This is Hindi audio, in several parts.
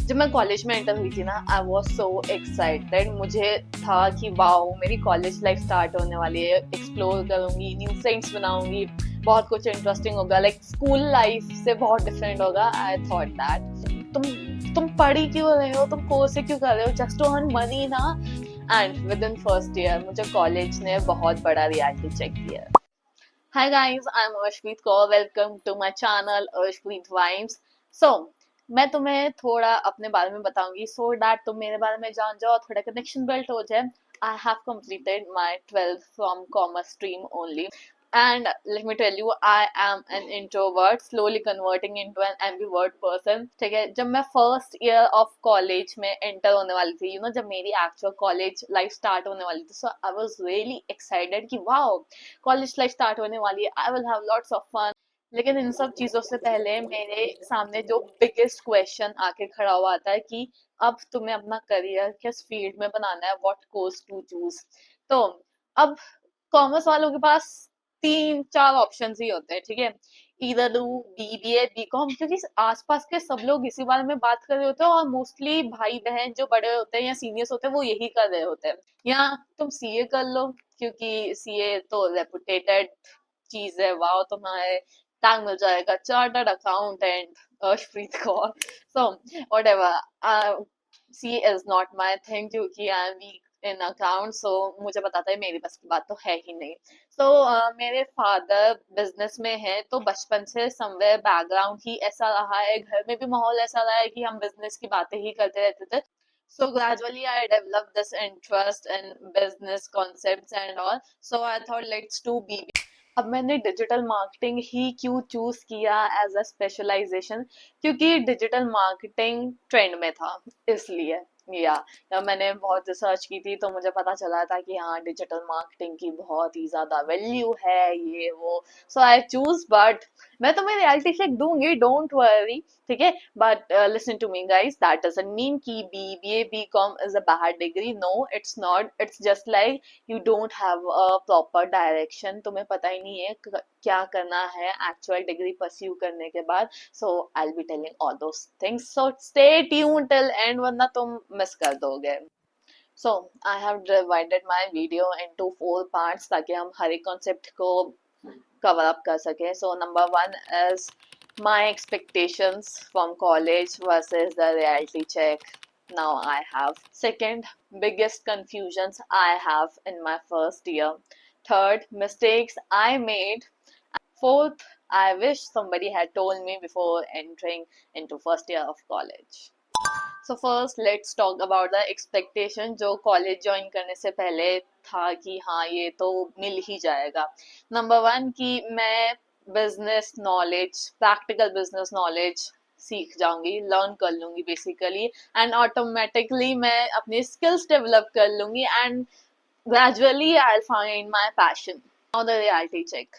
जब मैं कॉलेज में एंटर हुई थी ना, आई वॉज सो एक्साइटेड। मुझे था कि वाओ, मेरी कॉलेज लाइफ स्टार्ट होने वाली है, एक्सप्लोर करूंगी, न्यू फ्रेंड्स बनाऊंगी, बहुत कुछ इंटरेस्टिंग होगा, लाइक स्कूल लाइफ से बहुत डिफरेंट होगा। आई थॉट दैट तुम पढ़ी क्यों रहे हो, तुम कोर्स क्यों कर रहे हो, जस्ट टू अर्न मनी ना। And with in first year मुझे कॉलेज ने बहुत बड़ा रियलिटी चेक दिया। Hi guys, I'm Arshpreet Kaur. Welcome to my channel Arshpreet Vibes. So, मैं तुम्हें थोड़ा अपने बारे में बताऊंगी so that तुम मेरे बारे में जान जाओ और थोड़ा कनेक्शन बिल्ड हो जाए. I have completed my 12th from commerce stream only. And let me tell you, I am an introvert, slowly converting into an ambivert person. ठीक है, जब मैं फर्स्ट ईयर ऑफ कॉलेज में एंटर होने वाली थी, जब मेरी एक्चुअल कॉलेज लाइफ स्टार्ट होने वाली थी, so I was really excited कि वाओ, कॉलेज लाइफ स्टार्ट होने वाली है, I will have lots of fun. लेकिन इन सब चीजों से पहले मेरे सामने जो बिगेस्ट क्वेश्चन आके खड़ा हुआ आता है कि अब तुम्हें अपना करियर किस फील्ड में बनाना है, व्हाट कोर्स टू चूज। तो अब कॉमर्स वालों के पास तीन चार ऑप्शन ही होते हैं, ठीक है। इधर डू बीबीए बीकॉम, क्योंकि आसपास के सब लोग इसी बारे में बात कर रहे होते हैं और मोस्टली भाई बहन जो बड़े होते हैं या सीनियर्स होते हैं वो यही कर रहे होते हैं। या तुम सीए कर लो, क्योंकि सीए तो रेपुटेटेड चीज है, वाओ तुम्हारे टैग मिल जाएगा chartered accountant Arshpreet Kaur. So whatever, C is not my thing, क्योंकि I am weak in account. So मुझे बताता है मेरी बस की बात तो है ही नहीं। सो मेरे फादर बिजनेस में है, तो बचपन से समवेयर बैकग्राउंड ही ऐसा रहा है, घर में भी माहौल ऐसा रहा है कि हम बिजनेस की बातें ही करते रहते थे। So gradually I developed this interest in business concepts and all. So I thought let's do BB. अब मैंने डिजिटल मार्केटिंग ही क्यों चूज किया एज अ स्पेशलाइजेशन, क्योंकि डिजिटल मार्केटिंग ट्रेंड में था, इसलिए या जब मैंने बहुत रिसर्च की थी तो मुझे पता चला था कि हाँ, डिजिटल मार्केटिंग की बहुत ही ज्यादा वैल्यू है, ये वो। सो आई चूज, बट मैं तुम्हें रियलिटी चेक दूंगी, डोंट वरी, ठीक है। But listen to me guys, that doesn't mean कि BBA BCom is a bad degree. No, it's not. It's just like you don't have a proper direction, तुम्हें पता ही नहीं है क्या करना है एक्चुअल डिग्री परस्यू करने के बाद। So I will be telling all those things, so stay tune till end, वरना तुम मिस कर दोगे। So I have divided my video into 4 parts, ताकि हम हर एक कॉन्सेप्ट को कवर अप कर सके। So number 1 is my expectations from college versus the reality check now I have. Second, biggest confusions I have in my first year. Third, mistakes I made. Fourth, I wish somebody had told me before entering into first year of college. So first let's talk about the expectation, जो कॉलेज ज्वाइन करने से पहले था कि हाँ, ये तो मिल ही जाएगा। नंबर 1 कि मैं business knowledge, practical business knowledge सीख जाऊंगी, लर्न कर लूंगी बेसिकली, एंड ऑटोमेटिकली मैं अपनी स्किल्स डेवलप कर लूंगी, and gradually I will find my passion. Now the reality check.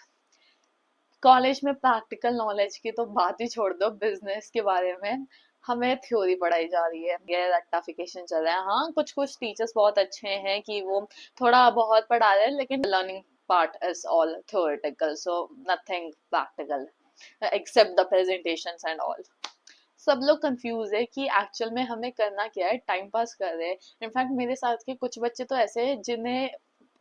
College में प्रैक्टिकल नॉलेज की तो बात ही छोड़ दो, बिजनेस के बारे में हमें थ्योरी पढ़ाई जा रही है, ये रट्टाफिकेशन चल रहा है। हाँ, कुछ कुछ टीचर्स बहुत अच्छे हैं कि वो थोड़ा बहुत पढ़ा रहे हैं, लेकिन learning part is all theoretical, so nothing practical except the presentations and all. सब लोग कंफ्यूज है कि एक्चुअल में हमें करना क्या है, टाइम पास कर रहे हैं। इनफैक्ट मेरे साथ के कुछ बच्चे तो ऐसे हैं जिन्हें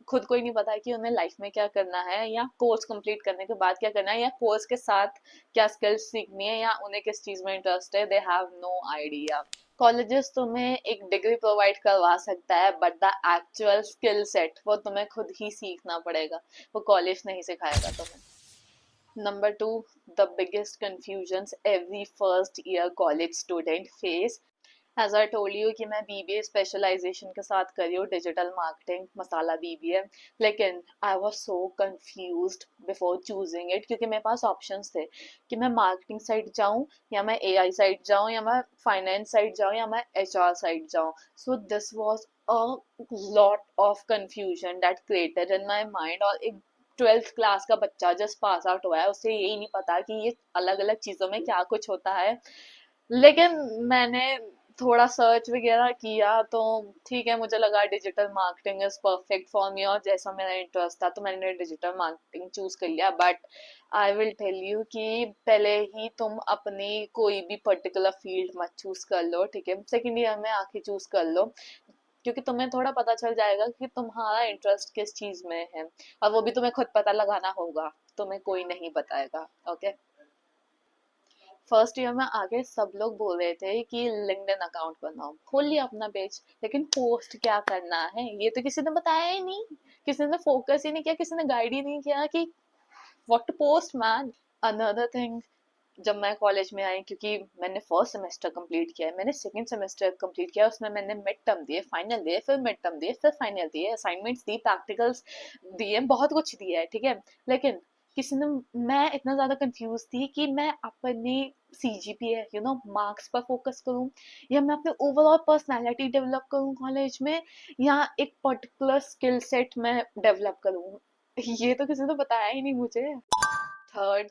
खुद को ही नहीं पता है कि उन्हें लाइफ में क्या करना है, या कोर्स कंप्लीट करने के बाद क्या करना है, या कोर्स के साथ क्या स्किल्स सीखनी है, या उन्हें किस चीज में इंटरेस्ट है। They have no idea. Colleges तुम्हें एक डिग्री प्रोवाइड करवा सकता है, but the actual skill set वो तुम्हें खुद ही सीखना पड़ेगा, वो कॉलेज नहीं सिखाएगा तुम्हें। Number 2, the biggest confusions every first year college student face. As I told you कि मैं BBA स्पेशलाइजेशन के साथ करी हूँ, डिजिटल मार्केटिंग मसाला BBA। लेकिन I was so confused before choosing it, क्योंकि मेरे पास ऑप्शंस थे कि मैं मार्केटिंग साइड जाऊँ, या मैं AI साइड जाऊँ, या मैं फाइनेंस साइड जाऊँ, या मैं HR साइड जाऊँ। So this was a lot of confusion that created in my mind. और एक 12th क्लास का बच्चा जस्ट पास आउट हुआ है, उसे यही नहीं पता कि ये अलग अलग चीजों में क्या कुछ होता है। लेकिन मैंने थोड़ा सर्च वगैरह किया तो ठीक है, मुझे लगा digital marketing is perfect for me, और जैसा मेरा इंटरेस्ट था तो मैंने डिजिटल मार्केटिंग चूज कर लिया। But I will tell you कि पहले ही तुम अपनी कोई भी पर्टिकुलर फील्ड मत चूज कर लो, ठीक है, सेकेंड ईयर में आके चूज कर लो, क्योंकि तुम्हें थोड़ा पता चल जाएगा कि तुम्हारा इंटरेस्ट किस चीज में है, और वो भी तुम्हें खुद पता लगाना होगा, तुम्हें कोई नहीं बताएगा। ओके, फर्स्ट ईयर में आगे सब लोग बोल रहे थे कि लिंक्डइन अकाउंट बनाओ, खोल लिया अपना पेज, लेकिन पोस्ट क्या करना है ये तो किसी ने बताया ही नहीं, किसी ने फोकस ही नहीं किया, किसी ने गाइड ही नहीं किया कि what to post man. Another thing, जब मैं कॉलेज में आई, क्योंकि मैंने फर्स्ट सेमेस्टर कंप्लीट किया है, मैंने सेकंड सेमेस्टर कंप्लीट किया, उसमें मैंने मिड टर्म दिए, फाइनल दिए, फिर मिड टर्म दिए, फिर फाइनल दिए, असाइनमेंट्स दी, प्रैक्टिकल्स दिए, बहुत कुछ दिया है, ठीक है। लेकिन किसी ने, मैं इतना ज्यादा कंफ्यूज थी कि मैं अपनी CGPA मार्क्स पर फोकस करूं, या मैं अपने ओवरऑल पर्सनालिटी डेवलप करूं कॉलेज में, या एक पर्टिकुलर स्किल सेट में डेवलप करूं, ये तो किसी ने बताया ही नहीं मुझे। Third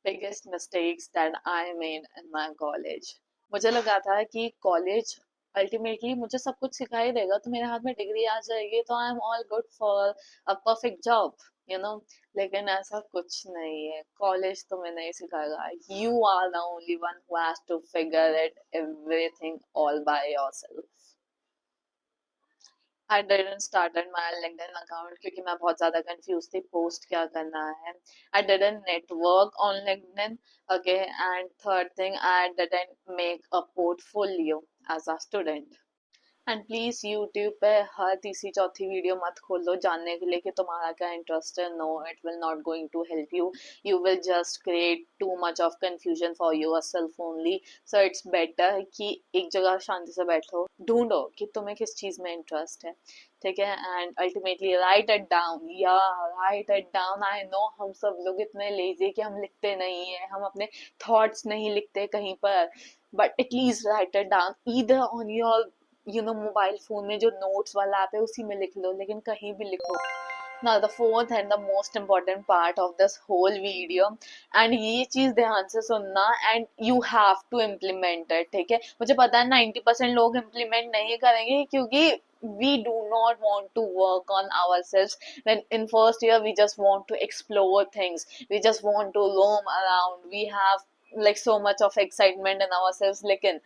biggest mistakes that I made in my college. मुझे लगा था कि कॉलेज अल्टीमेटली मुझे सब कुछ सिखा ही देगा, तो मेरे हाथ में डिग्री आ जाएगी तो I am all good for a perfect job, you know. लेकिन ऐसा कुछ नहीं है, कॉलेज तुम्हें नहीं सिखाएगा, you are the only one who has to figure it everything all by yourself. I didn't started my LinkedIn account क्योंकि मैं बहुत ज़्यादा confused थी post क्या करना है। I didn't network on LinkedIn, okay, and third thing, I didn't make a portfolio as a student. And please YouTube पे हर तीसरी चौथी वीडियो मत खोल दो जानने के लिए कि तुम्हारा क्या इंटरेस्ट है, no, it will not going to help you, you will just create too much of confusion for yourself only. So it's better कि एक जगह शांति से बैठो, ढूंढो कि तुम्हें किस चीज में इंटरेस्ट है, ठीक है, and ultimately write it down, या write it down. I know हम सब लोग इतने लेजी कि हम लिखते नहीं है, हम अपने थॉट्स नहीं लिखते कहीं पर, but at least right it down, either on your mobile phone में जो नोट्स वाला ऐप है उसी में लिख लो, लेकिन कहीं भी लिखो। Now the fourth and the most important part of this whole video, and ये चीज ध्यान से सुनना, and you have to implement it, ठीक है। मुझे पता है 90% लोग implement नहीं करेंगे, क्योंकि we do not want to work on ourselves when in first year we just want to explore things, we just want to roam around, we have like so much of excitement in ourselves, लेकिन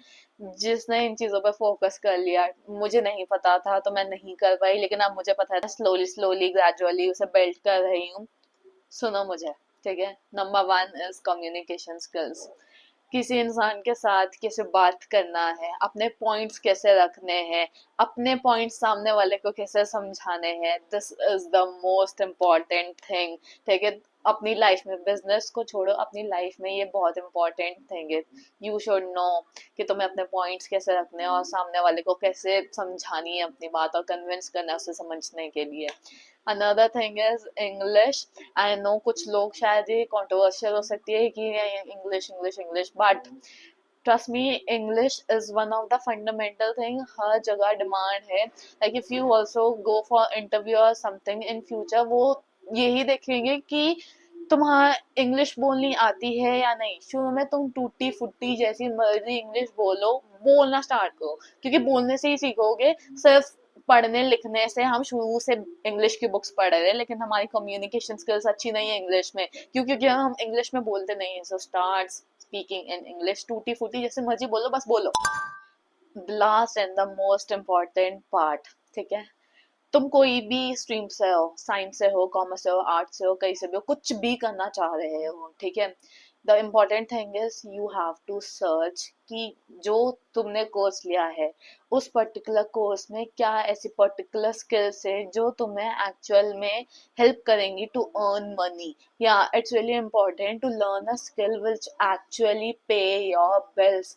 जिसने इन चीजों पे फोकस कर लिया, मुझे नहीं पता था तो मैं नहीं कर पाई, लेकिन अब मुझे पता है, स्लोली स्लोली ग्रेजुअली उसे बिल्ड कर रही हूँ। सुनो मुझे, ठीक है। Number one is communication skills. किसी इंसान के साथ कैसे बात करना है, अपने पॉइंट्स कैसे रखने हैं, अपने पॉइंट्स सामने वाले को कैसे समझाने हैं, this is the most important thing, ठीक है। अपनी लाइफ में, बिजनेस को छोड़ो, अपनी लाइफ में ये बहुत इंपॉर्टेंट थिंग है। यू शुड नो कि तुम्हें अपने पॉइंट्स कैसे रखने हैं और सामने वाले को कैसे समझानी है अपनी बात, और कन्विंस करना है उसे समझने के लिए। Another thing is English. I know कुछ लोग, शायद ये कंट्रोवर्शियल हो सकती है कि English English English, but trust me, English is one of the fundamental thing, हर जगह डिमांड है। Like if you also go for interview और समथिंग इन फ्यूचर, वो यही देखेंगे कि तुम्हारा इंग्लिश बोलनी आती है या नहीं। शुरू में तुम टूटी फुट्टी जैसी मर्जी इंग्लिश बोलो, बोलना स्टार्ट करो, क्योंकि बोलने से ही सीखोगे। सिर्फ पढ़ने लिखने से, हम शुरू से इंग्लिश की बुक्स पढ़ रहे हैं लेकिन हमारी कम्युनिकेशन स्किल्स अच्छी नहीं है इंग्लिश में, क्योंकि हम इंग्लिश में बोलते नहीं है। So start speaking in English, टूटी फूटी जैसे मर्जी बोलो, बस बोलो। Last and the most important part, ठीक है, तुम कोई भी स्ट्रीम से हो, साइंस से हो, कॉमर्स से हो, आर्ट से हो, कहीं से भी हो, कुछ भी करना चाह रहे हो, ठीक है, the important thing is you have to search कि जो तुमने कोर्स लिया है उस पर्टिकुलर कोर्स में क्या ऐसी पर्टिकुलर स्किल्स है जो तुम्हें एक्चुअल में हेल्प करेंगी टू अर्न मनी, या it's really important to learn a skill which actually pay your bills.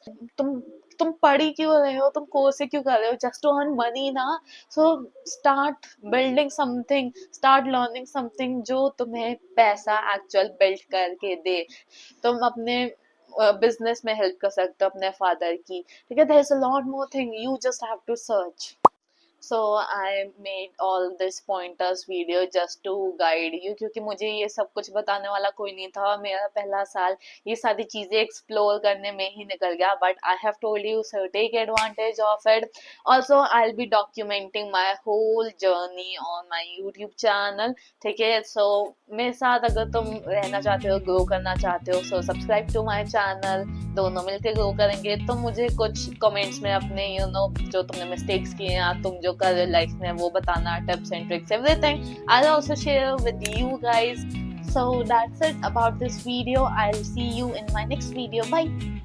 तुम पढ़ ही क्यों रहे हो, तुम कोर्स ही क्यों कर रहे हो, जस्ट टू अर्न मनी ना। So start building something, start learning something जो तुम्हें पैसा एक्चुअल बिल्ड करके दे। तुम अपने बिजनेस में हेल्प कर सकते हो अपने फादर की, ठीक है। There is a lot more thing, you just have to search. So I made all this pointers video just to guide you, क्योंकि मुझे ये सब कुछ बताने वाला कोई नहीं था। मेरा पहला साल ये सारी चीजें एक्सप्लोर करने में ही निकल गया, but I have told you, so take advantage of it. Also I will be documenting my whole journey on my YouTube channel, ठीक है। सो मेरे साथ अगर तुम रहना चाहते हो, ग्रो करना चाहते हो, so subscribe to my channel, दोनों मिलके ग्रो करेंगे। तो मुझे कुछ कमेंट्स में अपने जो तुमने मिस्टेक्स किए हैं, तुम जो कर रहे हो लाइफ में, वो बताना, tips and tricks, everything I also share with you guys. So that's it about this video. I'll see you in my next video. Bye.